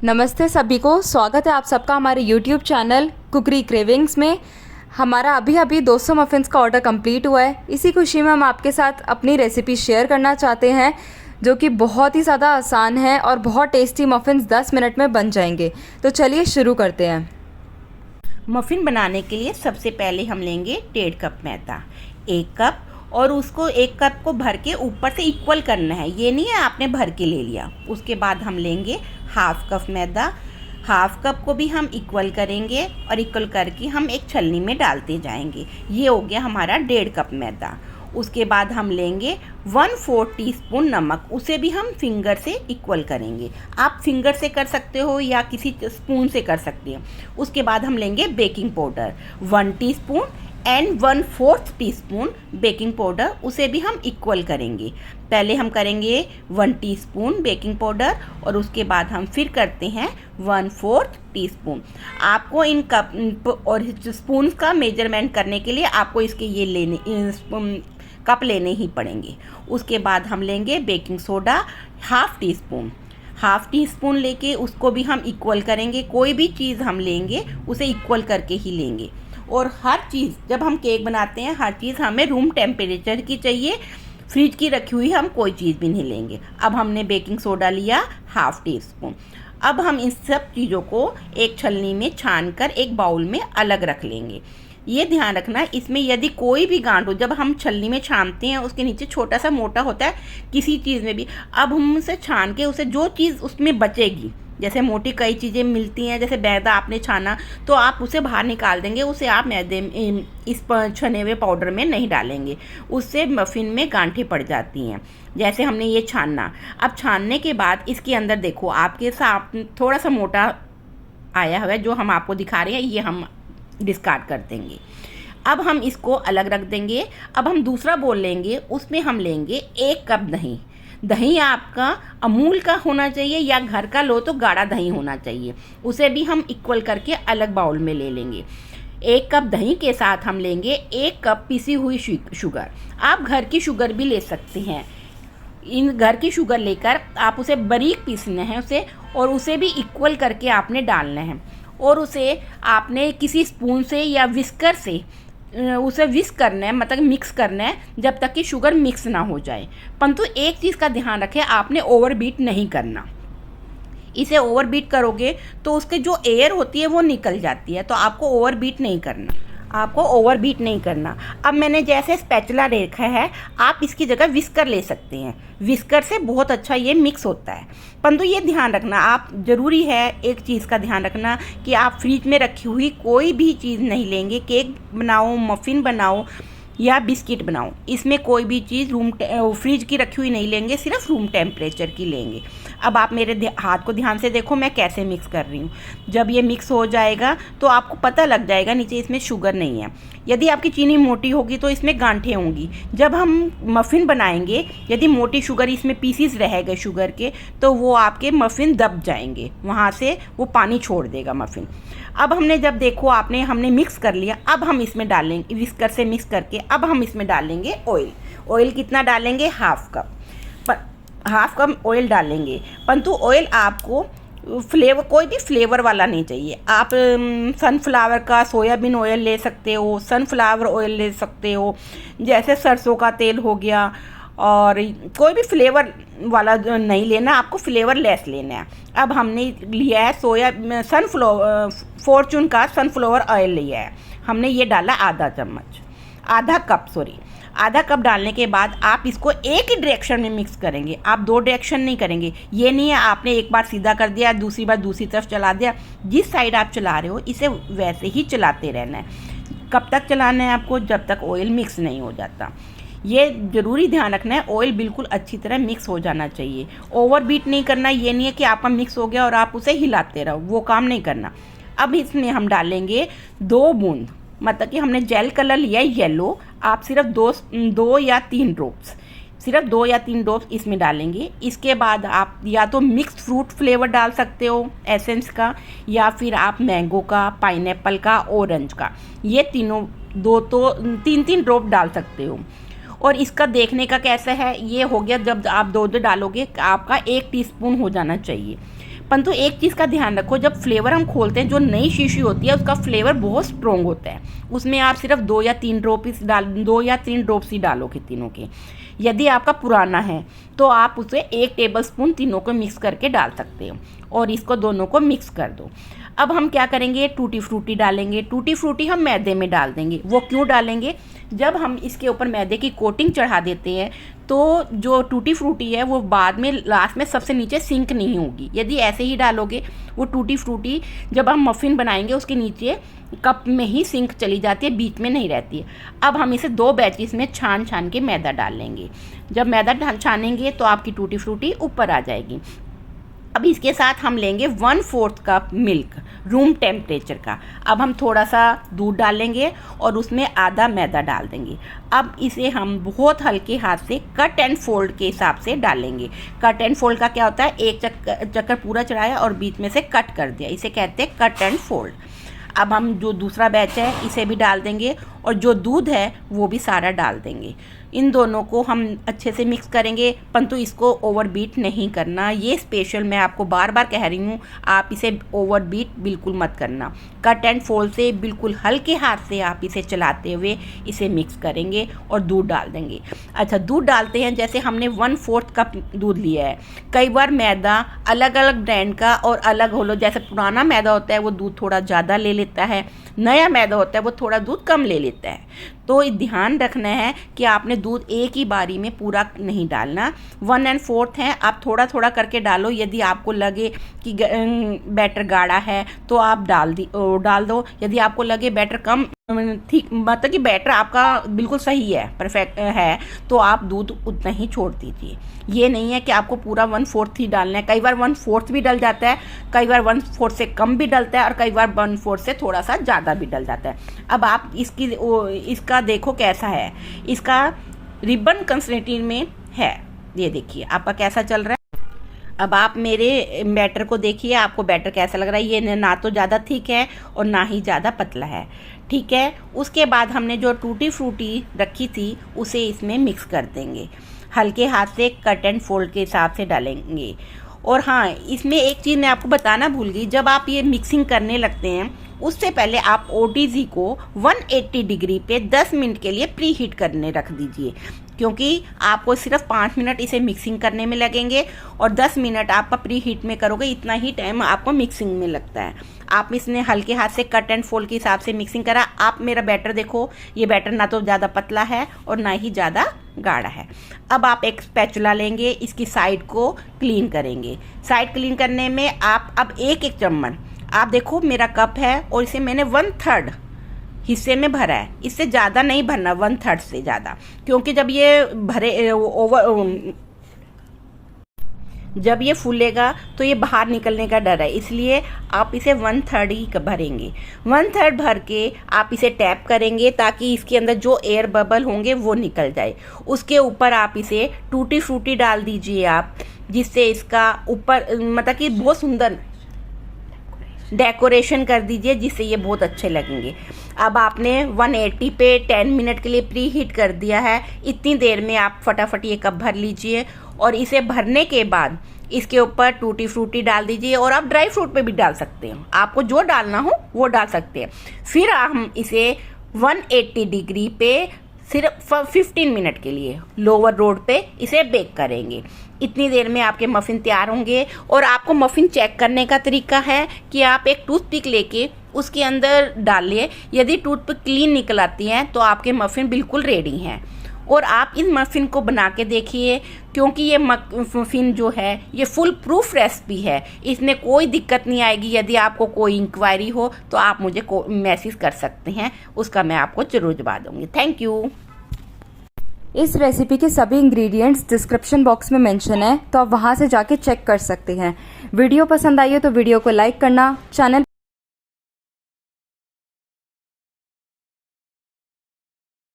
नमस्ते सभी को, स्वागत है आप सबका हमारे YouTube चैनल कुकरी क्रेविंग्स में। हमारा अभी 200 मफ़िन्स का ऑर्डर कंप्लीट हुआ है। इसी खुशी में हम आपके साथ अपनी रेसिपी शेयर करना चाहते हैं, जो कि बहुत ही ज़्यादा आसान है और बहुत टेस्टी मफ़िन्स 10 मिनट में बन जाएंगे। तो चलिए शुरू करते हैं। मफ़िन बनाने के लिए सबसे पहले हम लेंगे 1.5 कप मैदा, 1 कप, और उसको 1 कप को भर के ऊपर से इक्वल करना है। ये नहीं है आपने भर के ले लिया। उसके बाद हम लेंगे 1/2 कप मैदा, 1/2 कप को भी हम इक्वल करेंगे और इक्वल करके हम एक छलनी में डालते जाएंगे। ये हो गया हमारा 1.5 कप मैदा। उसके बाद हम लेंगे 1/4 टीस्पून नमक, उसे भी हम फिंगर से इक्वल करेंगे। आप फिंगर से कर सकते हो या किसी स्पून से कर सकते हैं। उसके बाद हम लेंगे baking powder 1 teaspoon and 1/4 teaspoon baking powder, उसे भी हम इक्वल करेंगे। पहले हम करेंगे 1 टीस्पून बेकिंग पाउडर और उसके बाद हम फिर करते हैं 1/4 टीस्पून। आपको इन कप और स्पून का मेजरमेंट करने के लिए आपको इसके ये कप लेने ही पड़ेंगे। उसके बाद हम लेंगे बेकिंग सोडा 1/2 टीस्पून लेके उसको भी हम इक्वल करेंगे। कोई भी चीज़ हम लेंगे उसे इक्वल करके ही लेंगे। और हर चीज़ जब हम केक बनाते हैं, हर चीज़ हमें रूम टेम्परेचर की चाहिए। फ्रिज की रखी हुई हम कोई चीज़ भी नहीं लेंगे। अब हमने बेकिंग सोडा लिया 1/2 टीस्पून। अब हम इन सब चीज़ों को एक छलनी में छानकर एक बाउल में अलग रख लेंगे। ये ध्यान रखना, इसमें यदि कोई भी गांठ हो, जब हम छलनी में छानते हैं उसके नीचे छोटा सा मोटा होता है किसी चीज़ में भी। अब हम उसे छान के उसे जो चीज़ उसमें बचेगी, जैसे मोटी कई चीज़ें मिलती हैं, जैसे मैदा आपने छाना तो आप उसे बाहर निकाल देंगे। उसे आप मैदे इस छने हुए पाउडर में नहीं डालेंगे, उससे मफ़िन में गांठें पड़ जाती हैं। जैसे हमने ये छानना, अब छानने के बाद इसके अंदर देखो आपके साथ थोड़ा सा मोटा आया हुआ है, जो हम आपको दिखा रहे हैं, ये हम डिस्कार्ड कर देंगे। अब हम इसको अलग रख देंगे। अब हम दूसरा बोल लेंगे, उसमें हम लेंगे 1 कप दही। दही आपका अमूल का होना चाहिए या घर का लो तो गाढ़ा दही होना चाहिए। उसे भी हम इक्वल करके अलग बाउल में ले लेंगे। 1 कप दही के साथ हम लेंगे 1 कप पिसी हुई शुगर। आप घर की शुगर भी ले सकते हैं। इन घर की शुगर लेकर आप उसे बारीक पीसना है उसे, और उसे भी इक्वल करके आपने डालना है। और उसे आपने किसी स्पून से या विस्कर से उसे विस्क करना है, मतलब मिक्स करना है, जब तक कि शुगर मिक्स ना हो जाए। परंतु एक चीज़ का ध्यान रखें, आपने ओवरबीट नहीं करना। इसे ओवरबीट करोगे तो उसके जो एयर होती है वो निकल जाती है, तो आपको ओवरबीट नहीं करना। अब मैंने जैसे स्पैचुला रखा है, आप इसकी जगह विस्कर ले सकते हैं। विस्कर से बहुत अच्छा ये मिक्स होता है। परंतु ये ध्यान रखना, आप ज़रूरी है एक चीज़ का ध्यान रखना कि आप फ्रिज में रखी हुई कोई भी चीज़ नहीं लेंगे। केक बनाओ, मफ़िन बनाओ या बिस्किट बनाओ, इसमें कोई भी चीज़ फ्रिज की रखी हुई नहीं लेंगे, सिर्फ रूम टेम्परेचर की लेंगे। अब आप मेरे हाथ को ध्यान से देखो, मैं कैसे मिक्स कर रही हूँ। जब ये मिक्स हो जाएगा तो आपको पता लग जाएगा नीचे इसमें शुगर नहीं है। यदि आपकी चीनी मोटी होगी तो इसमें गांठें होंगी। जब हम मफ़िन बनाएंगे, यदि मोटी शुगर इसमें पीसीज रह गए शुगर के, तो वो आपके मफ़िन दब जाएंगे, वहाँ से वो पानी छोड़ देगा मफ़िन। अब हमने जब देखो हमने मिक्स कर लिया, अब हम इसमें डालेंगे विस्कर से मिक्स करके, अब हम इसमें डालेंगे ऑयल कितना डालेंगे? 1/2 कप। 1/2 कप ऑयल डालेंगे। परंतु ऑयल आपको कोई भी फ्लेवर वाला नहीं चाहिए। आप सनफ्लावर का सोयाबीन ऑयल ले सकते हो, सनफ्लावर ऑयल ले सकते हो, जैसे सरसों का तेल हो गया। और कोई भी फ्लेवर वाला नहीं लेना, आपको फ्लेवर लेस लेना है। अब हमने लिया है फॉर्चून का सनफ्लावर ऑयल लिया है, हमने ये डाला आधा कप डालने के बाद आप इसको एक ही डायरेक्शन में मिक्स करेंगे। आप 2 डायरेक्शन नहीं करेंगे। ये नहीं है आपने एक बार सीधा कर दिया, दूसरी बार दूसरी तरफ चला दिया। जिस साइड आप चला रहे हो इसे वैसे ही चलाते रहना है। कब तक चलाना है आपको? जब तक ऑयल मिक्स नहीं हो जाता। ये ज़रूरी ध्यान रखना है, ऑयल बिल्कुल अच्छी तरह मिक्स हो जाना चाहिए। ओवरबीट नहीं करना। ये नहीं है कि आपका मिक्स हो गया और आप उसे हिलाते रहो, वो काम नहीं करना। अब इसमें हम डालेंगे 2 बूंद, मतलब कि हमने जेल कलर लिया है येलो। आप सिर्फ 2 या 3 ड्रॉप्स इसमें डालेंगे। इसके बाद आप या तो मिक्स्ड फ्रूट फ्लेवर डाल सकते हो एसेंस का, या फिर आप मैंगो का, पाइनएप्पल का, ऑरेंज का, ये तीनों 3 ड्रॉप डाल सकते हो। और इसका देखने का कैसा है, ये हो गया जब आप 2 डालोगे आपका 1 टीस्पून हो जाना चाहिए। परंतु एक चीज़ का ध्यान रखो, जब फ्लेवर हम खोलते हैं, जो नई शीशी होती है उसका फ्लेवर बहुत स्ट्रॉन्ग होता है, उसमें आप सिर्फ 2 या 3 ड्रॉप्स ही डालोगे तीनों के। यदि आपका पुराना है तो आप उसे 1 टेबलस्पून तीनों को मिक्स करके डाल सकते हो और इसको दोनों को मिक्स कर दो। अब हम क्या करेंगे, टूटी फ्रूटी डालेंगे। टूटी फ्रूटी हम मैदे में डाल देंगे। वो क्यों डालेंगे, जब हम इसके ऊपर मैदे की कोटिंग चढ़ा देते हैं तो जो टूटी फ्रूटी है वो बाद में लास्ट में सबसे नीचे सिंक नहीं होगी। यदि ऐसे ही डालोगे वो टूटी फ्रूटी जब हम मफ़िन बनाएंगे उसके नीचे कप में ही सिंक चली जाती है, बीच में नहीं रहती है। अब हम इसे 2 बैचेस में छान के मैदा डाल लेंगे। जब मैदा छानेंगे तो आपकी टूटी फ्रूटी ऊपर आ जाएगी। अब इसके साथ हम लेंगे 1/4 कप मिल्क रूम टेम्परेचर का। अब हम थोड़ा सा दूध डालेंगे और उसमें आधा मैदा डाल देंगे। अब इसे हम बहुत हल्के हाथ से कट एंड फोल्ड के हिसाब से डालेंगे। कट एंड फोल्ड का क्या होता है, एक चक्कर पूरा चढ़ाया और बीच में से कट कर दिया, इसे कहते हैं कट एंड फोल्ड। अब हम जो दूसरा बैच है इसे भी डाल देंगे और जो दूध है वो भी सारा डाल देंगे। इन दोनों को हम अच्छे से मिक्स करेंगे, परंतु इसको ओवरबीट नहीं करना। ये स्पेशल मैं आपको बार बार कह रही हूँ, आप इसे ओवरबीट बिल्कुल मत करना। कट एंड फोल्ड से बिल्कुल हल्के हाथ से आप इसे चलाते हुए इसे मिक्स करेंगे और दूध डाल देंगे। अच्छा, दूध डालते हैं, जैसे हमने 1/4 कप दूध लिया है। कई बार मैदा अलग अलग ब्रांड का और अलग हो लो, जैसे पुराना मैदा होता है वो दूध थोड़ा ज़्यादा ले लेता है, नया मैदा होता है वो थोड़ा दूध कम ले लेता है। तो ध्यान रखना है कि आपने दूध एक ही बारी में पूरा नहीं डालना। 1/4 है, आप थोड़ा थोड़ा करके डालो। यदि आपको लगे कि बैटर गाढ़ा है तो आप डाल दो। यदि आपको लगे बैटर कम ठीक, मतलब कि बैटर आपका बिल्कुल सही है, परफेक्ट है, तो आप दूध उतना ही छोड़ दीजिए। ये नहीं है कि आपको पूरा 1/4 ही डालना है। कई बार 1/4 भी डल जाता है, कई बार 1/4 से कम भी डलता है और कई बार 1/4 से थोड़ा सा ज़्यादा भी डल जाता है। अब आप इसका देखो कैसा है, इसका रिबन कंसिस्टेंसी में है। ये देखिए आपका कैसा चल रहा है। अब आप मेरे बैटर को देखिए, आपको बैटर कैसा लग रहा है। ये ना तो ज़्यादा थिक है और ना ही ज़्यादा पतला है, ठीक है। उसके बाद हमने जो टूटी फ्रूटी रखी थी उसे इसमें मिक्स कर देंगे। हल्के हाथ से कट एंड फोल्ड के हिसाब से डालेंगे। और हाँ, इसमें एक चीज़ मैं आपको बताना भूल गई, जब आप ये मिक्सिंग करने लगते हैं उससे पहले आप OTG को 180 डिग्री पे 10 मिनट के लिए प्री हीट करने रख दीजिए, क्योंकि आपको सिर्फ 5 मिनट इसे मिक्सिंग करने में लगेंगे और 10 मिनट आपका प्री हीट में करोगे, इतना ही टाइम आपको मिक्सिंग में लगता है। आप इसने हल्के हाथ से कट एंड फोल्ड के हिसाब से मिक्सिंग करा। आप मेरा बैटर देखो, ये बैटर ना तो ज़्यादा पतला है और ना ही ज़्यादा गाढ़ा है। अब आप एक स्पैचुला लेंगे, इसकी साइड को क्लीन करेंगे। साइड क्लीन करने में आप अब एक चम्मच, आप देखो मेरा कप है और इसे मैंने 1/3 हिस्से में भरा है, इससे ज़्यादा नहीं भरना, 1/3 से ज़्यादा, क्योंकि जब ये फूलेगा तो ये बाहर निकलने का डर है, इसलिए आप इसे 1/3 ही भरेंगे। 1/3 भर के आप इसे टैप करेंगे ताकि इसके अंदर जो एयर बबल होंगे वो निकल जाए। उसके ऊपर आप इसे टूटी फ्रूटी डाल दीजिए आप, जिससे इसका ऊपर मतलब कि बहुत सुंदर डेकोरेशन कर दीजिए, जिससे ये बहुत अच्छे लगेंगे। अब आपने 180 पे 10 मिनट के लिए प्री हीट कर दिया है। इतनी देर में आप फटाफट ये कप भर लीजिए और इसे भरने के बाद इसके ऊपर टूटी फ्रूटी डाल दीजिए और आप ड्राई फ्रूट पे भी डाल सकते हैं, आपको जो डालना हो वो डाल सकते हैं। फिर हम इसे 180 डिग्री पे सिर्फ 15 मिनट के लिए लोअर रोड पे इसे बेक करेंगे। इतनी देर में आपके मफ़िन तैयार होंगे। और आपको मफ़िन चेक करने का तरीका है कि आप एक टूथपिक लेके उसके अंदर डालिए। यदि टूथपिक क्लीन निकल आती है तो आपके मफ़िन बिल्कुल रेडी हैं। और आप इस मफ़िन को बना के देखिए, क्योंकि ये मफ़िन जो है ये फुल प्रूफ रेसिपी है, इसमें कोई दिक्कत नहीं आएगी। यदि आपको कोई इंक्वायरी हो तो आप मुझे मैसेज कर सकते हैं, उसका मैं आपको जरूर जवाब दूँगी। Thank you. इस रेसिपी के सभी इंग्रेडिएंट्स डिस्क्रिप्शन बॉक्स में मेंशन है, तो आप वहां से जाके चेक कर सकते हैं। वीडियो पसंद आई हो तो वीडियो को लाइक करना, चैनल